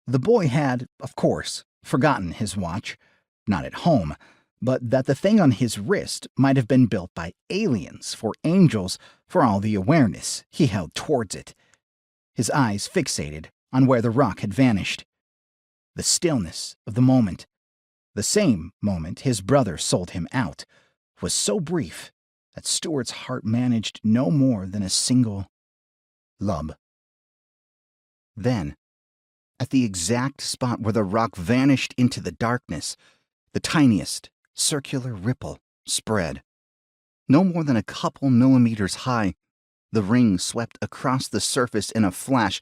The boy had, of course, forgotten his watch, not at home, but that the thing on his wrist might have been built by aliens for angels for all the awareness he held towards it. His eyes fixated on where the rock had vanished. The stillness of the moment, the same moment his brother sold him out, was so brief that Stuart's heart managed no more than a single lub. Then, at the exact spot where the rock vanished into the darkness, the tiniest circular ripple spread. No more than a couple millimeters high, the ring swept across the surface in a flash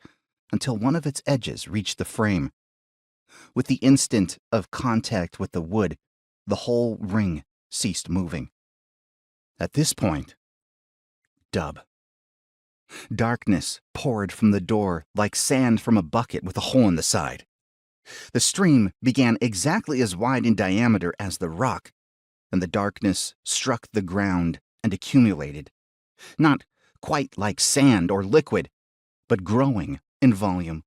until one of its edges reached the frame. With the instant of contact with the wood, the whole ring ceased moving. At this point, dub. Darkness poured from the door like sand from a bucket with a hole in the side. The stream began exactly as wide in diameter as the rock, and the darkness struck the ground and accumulated, not quite like sand or liquid, but growing in volume.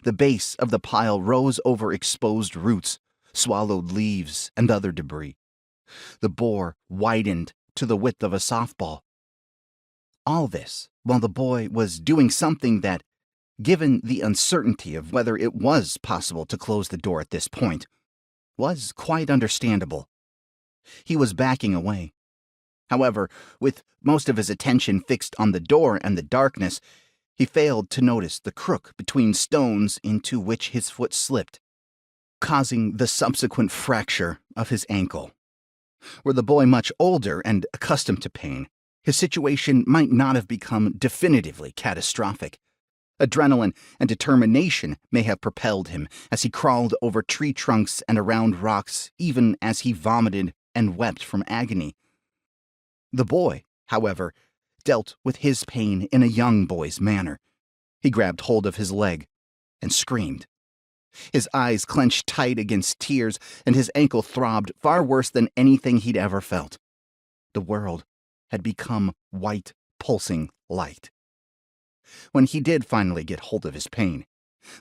The base of the pile rose over exposed roots, swallowed leaves and other debris. The bore widened to the width of a softball. All this while the boy was doing something that, given the uncertainty of whether it was possible to close the door at this point, was quite understandable. He was backing away. However, with most of his attention fixed on the door and the darkness, he failed to notice the crook between stones into which his foot slipped, causing the subsequent fracture of his ankle. Were the boy much older and accustomed to pain, his situation might not have become definitively catastrophic. Adrenaline and determination may have propelled him as he crawled over tree trunks and around rocks, even as he vomited and wept from agony. The boy, however, dealt with his pain in a young boy's manner. He grabbed hold of his leg and screamed. His eyes clenched tight against tears, and his ankle throbbed far worse than anything he'd ever felt. The world had become white, pulsing light. When he did finally get hold of his pain,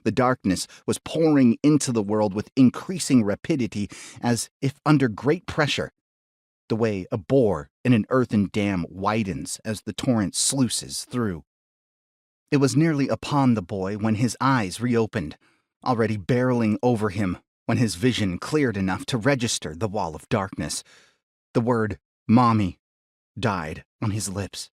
the darkness was pouring into the world with increasing rapidity, as if under great pressure, the way a bore in an earthen dam widens as the torrent sluices through. It was nearly upon the boy when his eyes reopened, already barreling over him, when his vision cleared enough to register the wall of darkness. The word "Mommy" died on his lips.